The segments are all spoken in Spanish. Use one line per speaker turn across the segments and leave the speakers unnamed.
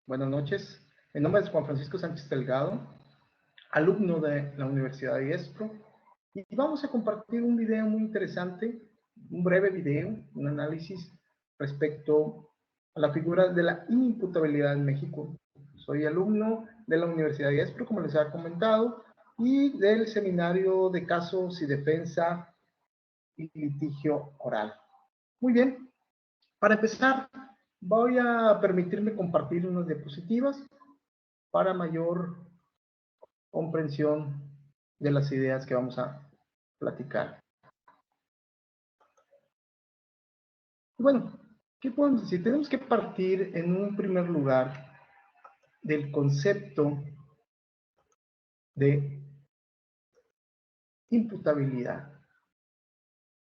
Buenas noches. Mi nombre es Juan Francisco Sánchez Delgado, alumno de la Universidad de IESPRO, y vamos a compartir un video muy interesante, un breve video, un análisis respecto a la figura de la inimputabilidad en México. Soy alumno de la Universidad de IESPRO, como les había comentado, y del Seminario de Casos y Defensa y Litigio Oral. Muy bien, para empezar, voy a permitirme compartir unas diapositivas para mayor comprensión de las ideas que vamos a platicar. Bueno, ¿qué podemos decir? Tenemos que partir en un primer lugar del concepto de imputabilidad.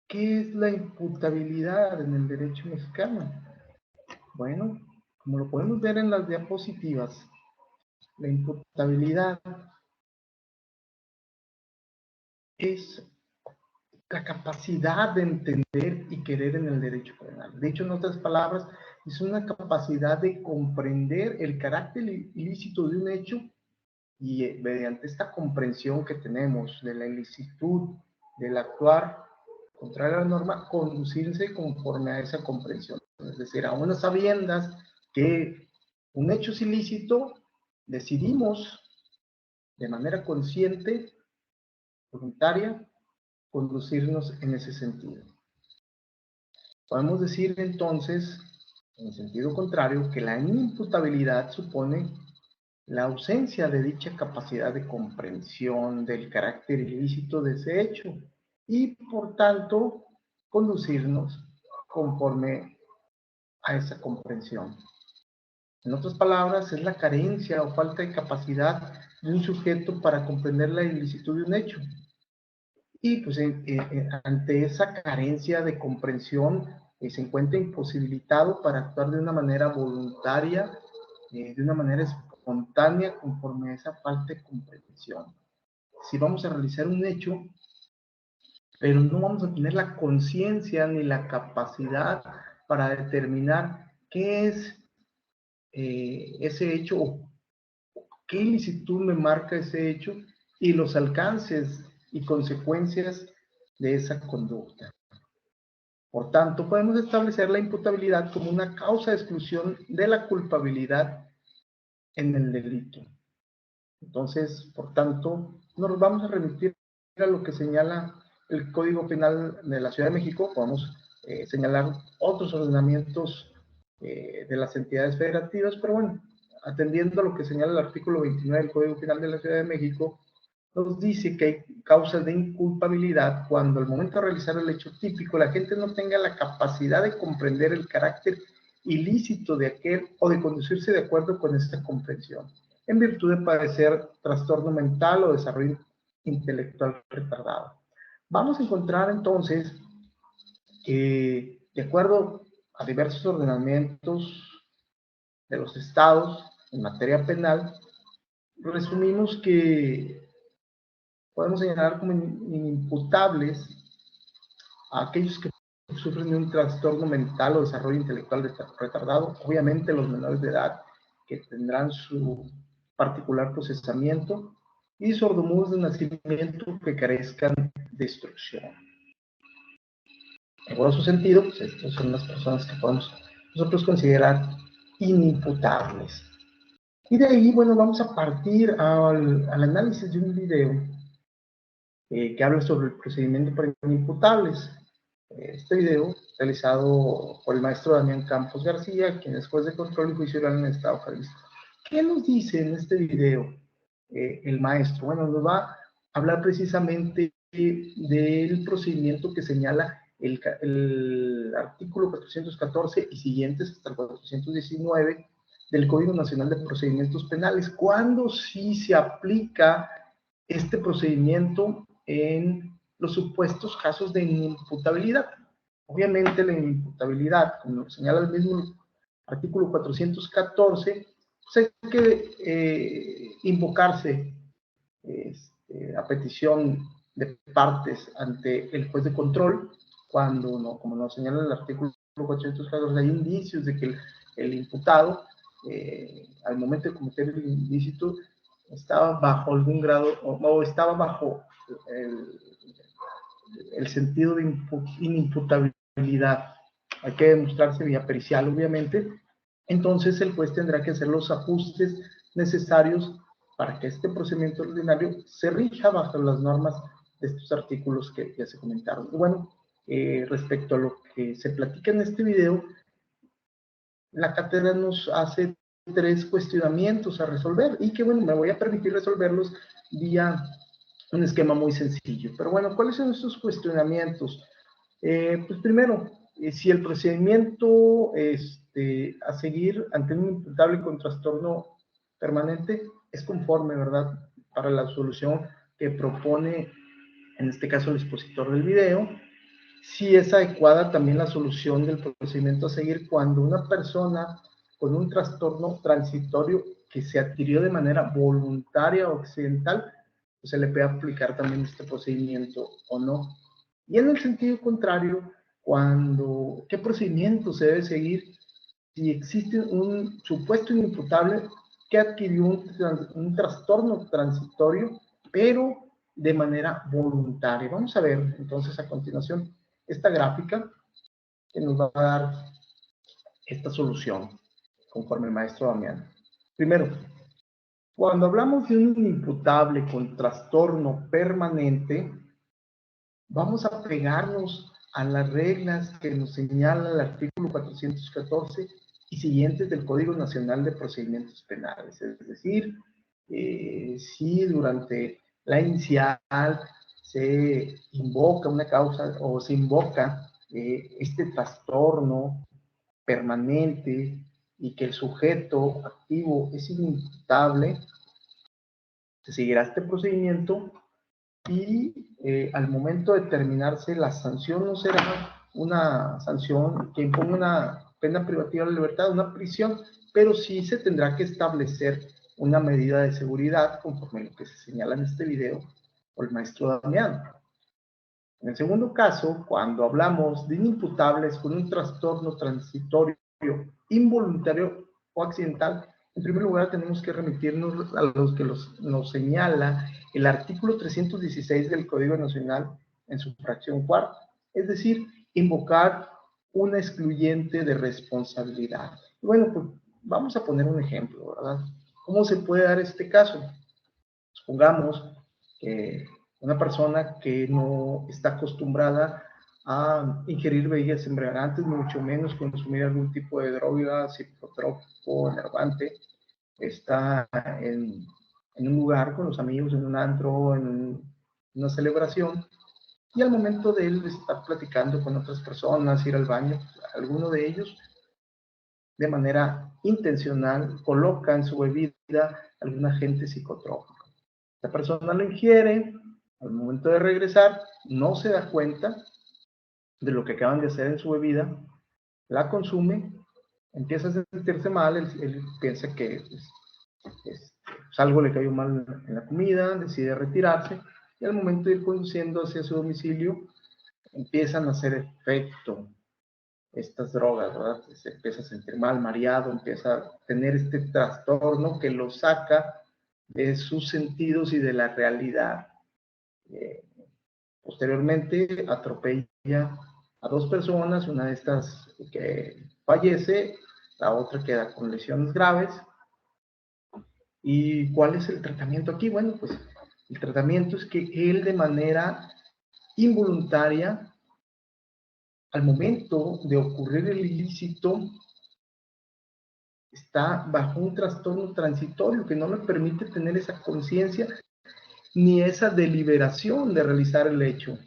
¿Qué es la imputabilidad en el derecho mexicano? Bueno, como lo podemos ver en las diapositivas, la imputabilidad es la capacidad de entender y querer en el derecho penal. De hecho, en otras palabras, es una capacidad de comprender el carácter ilícito de un hecho y mediante esta comprensión que tenemos de la ilicitud del actuar contrario a la norma, conducirse conforme a esa comprensión. Es decir, a unas sabiendas que un hecho es ilícito, decidimos de manera consciente, voluntaria, conducirnos en ese sentido. Podemos decir entonces, en sentido contrario, que la inimputabilidad supone la ausencia de dicha capacidad de comprensión del carácter ilícito de ese hecho y, por tanto, conducirnos conforme a esa comprensión. En otras palabras, es la carencia o falta de capacidad de un sujeto para comprender la ilicitud de un hecho. Y pues ante esa carencia de comprensión se encuentra imposibilitado para actuar de una manera voluntaria, de una manera espontánea conforme a esa falta de comprensión. Si vamos a realizar un hecho, pero no vamos a tener la conciencia ni la capacidad para determinar qué es ese hecho o qué ilicitud me marca ese hecho y los alcances y consecuencias de esa conducta. Por tanto, podemos establecer la imputabilidad como una causa de exclusión de la culpabilidad en el delito. Entonces, por tanto, nos vamos a remitir a lo que señala el Código Penal de la Ciudad de México. Podemos señalar otros ordenamientos de las entidades federativas, pero bueno, atendiendo a lo que señala el artículo 29 del Código Penal de la Ciudad de México, nos dice que hay causas de inculpabilidad cuando al momento de realizar el hecho típico la gente no tenga la capacidad de comprender el carácter ilícito de aquel o de conducirse de acuerdo con esta comprensión, en virtud de padecer trastorno mental o desarrollo intelectual retardado. Vamos a encontrar entonces que, de acuerdo a diversos ordenamientos de los estados en materia penal, resumimos que podemos señalar como inimputables a aquellos que sufren de un trastorno mental o desarrollo intelectual retardado, obviamente los menores de edad que tendrán su particular procesamiento y sordomudos de nacimiento que carezcan de instrucción. En grosso sentido, pues estas son las personas que podemos nosotros considerar inimputables. Y de ahí, bueno, vamos a partir al análisis de un video que habla sobre el procedimiento para inimputables. Este video, realizado por el maestro Damián Campos García, quien es juez de control y juicio oral en el Estado de Jalisco. ¿Qué nos dice en este video el maestro? Bueno, nos va a hablar precisamente del procedimiento que señala el artículo 414 y siguientes hasta el 419 del Código Nacional de Procedimientos Penales, cuando sí se aplica este procedimiento en los supuestos casos de inimputabilidad. Obviamente la inimputabilidad, como señala el mismo artículo 414, pues hay que invocarse a petición de partes ante el juez de control, cuando, no, como nos señala el artículo 414, hay indicios de que el imputado al momento de cometer el ilícito, estaba bajo algún grado, o estaba bajo el sentido de inimputabilidad. Hay que demostrarse vía pericial, obviamente. Entonces el juez tendrá que hacer los ajustes necesarios para que este procedimiento ordinario se rija bajo las normas de estos artículos que ya se comentaron. Y bueno, respecto a lo que se platica en este video, la cátedra nos hace 3 cuestionamientos a resolver y que bueno, me voy a permitir resolverlos vía un esquema muy sencillo. Pero bueno, ¿cuáles son estos cuestionamientos? Pues primero, si el procedimiento a seguir ante un imputable con trastorno permanente es conforme, ¿verdad?, para la solución que propone, en este caso, el expositor del video. Si es adecuada también la solución del procedimiento a seguir cuando una persona con un trastorno transitorio que se adquirió de manera voluntaria o accidental, pues se le puede aplicar también este procedimiento o no. Y en el sentido contrario, ¿qué procedimiento se debe seguir si existe un supuesto inimputable que adquirió un trastorno transitorio, pero de manera voluntaria? Vamos a ver entonces a continuación esta gráfica que nos va a dar esta solución conforme el maestro Damián. Primero, cuando hablamos de un inimputable con trastorno permanente, vamos a pegarnos a las reglas que nos señala el artículo 414 y siguientes del Código Nacional de Procedimientos Penales. Es decir, si durante la inicial se invoca una causa o se invoca este trastorno permanente y que el sujeto activo es inimputable, se seguirá este procedimiento y al momento de terminarse la sanción no será una sanción que imponga una pena privativa de libertad, una prisión, pero sí se tendrá que establecer una medida de seguridad conforme lo que se señala en este video por el maestro Damián. En el segundo caso, cuando hablamos de inimputables con un trastorno transitorio, involuntario o accidental, en primer lugar tenemos que remitirnos a los que nos señala el artículo 316 del Código Nacional en su fracción cuarta, es decir, invocar una excluyente de responsabilidad. Bueno, pues vamos a poner un ejemplo, ¿verdad? ¿Cómo se puede dar este caso? Supongamos que una persona que no está acostumbrada a ingerir bebidas embriagantes, mucho menos consumir algún tipo de droga, psicotrópico, enervante, está en un lugar con los amigos, en un antro, una celebración, y al momento de él estar platicando con otras personas, ir al baño, alguno de ellos, de manera intencional, coloca en su bebida algún agente psicotrópico. La persona lo ingiere, al momento de regresar, no se da cuenta de lo que acaban de hacer en su bebida, la consume, empieza a sentirse mal, él piensa que pues, algo le cayó mal en la comida, decide retirarse, y al momento de ir conduciendo hacia su domicilio, empiezan a hacer efecto estas drogas, ¿verdad? Se empieza a sentir mal, mareado, empieza a tener este trastorno que lo saca de sus sentidos y de la realidad. Posteriormente atropella a 2 personas, una de estas que fallece, la otra queda con lesiones graves. ¿Y cuál es el tratamiento aquí? Bueno, pues el tratamiento es que él de manera involuntaria, al momento de ocurrir el ilícito, está bajo un trastorno transitorio que no le permite tener esa conciencia ni esa deliberación de realizar el hecho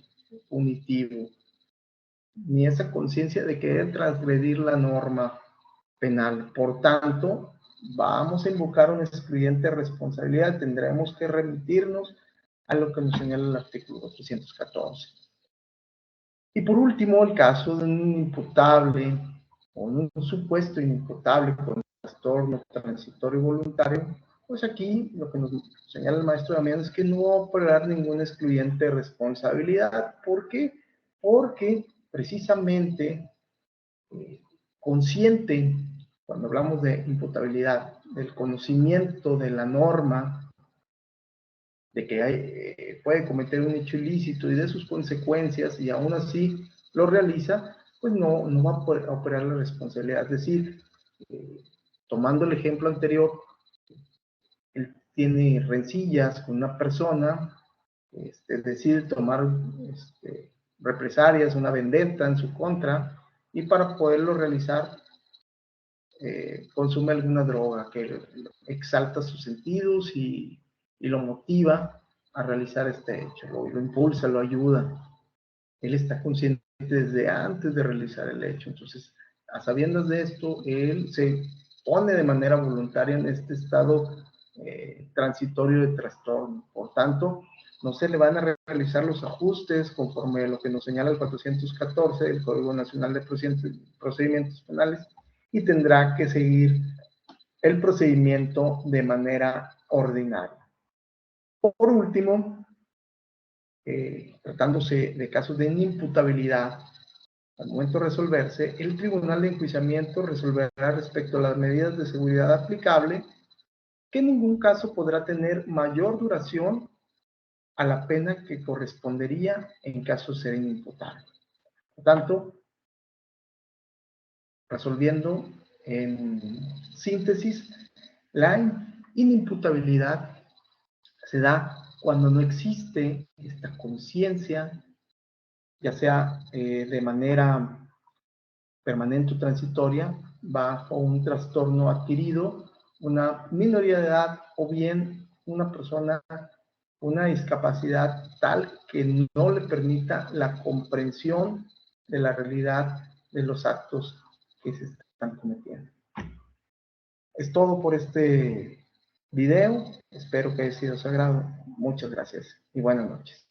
punitivo, ni esa conciencia de querer transgredir la norma penal. Por tanto, vamos a invocar una excluyente responsabilidad, tendremos que remitirnos a lo que nos señala el artículo 414. Y por último, el caso de un imputable o un supuesto inimputable con trastorno transitorio voluntario, pues aquí lo que nos señala el maestro Damián es que no va a operar ninguna excluyente responsabilidad. ¿Por qué? Porque precisamente consciente cuando hablamos de imputabilidad, del conocimiento de la norma, de que puede cometer un hecho ilícito y de sus consecuencias, y aún así lo realiza, pues no va a poder operar la responsabilidad. Es decir, tomando el ejemplo anterior, él tiene rencillas con una persona, decide tomar represalias, una vendetta en su contra, y para poderlo realizar, consume alguna droga que exalta sus sentidos y lo motiva a realizar este hecho, lo impulsa, lo ayuda. Él está consciente desde antes de realizar el hecho. Entonces, a sabiendas de esto, él se pone de manera voluntaria en este estado transitorio de trastorno. Por tanto, no se le van a realizar los ajustes conforme a lo que nos señala el 414 del Código Nacional de Procedimientos Penales, y tendrá que seguir el procedimiento de manera ordinaria. Por último, tratándose de casos de inimputabilidad, al momento de resolverse, el Tribunal de Enjuiciamiento resolverá respecto a las medidas de seguridad aplicable, que en ningún caso podrá tener mayor duración a la pena que correspondería en caso de ser inimputable. Por tanto, resolviendo en síntesis, la inimputabilidad se da cuando no existe esta conciencia, ya sea de manera permanente o transitoria, bajo un trastorno adquirido, una minoría de edad, o bien una persona, una discapacidad tal que no le permita la comprensión de la realidad de los actos que se están cometiendo. Es todo por este video. Espero que haya sido de su agrado. Muchas gracias y buenas noches.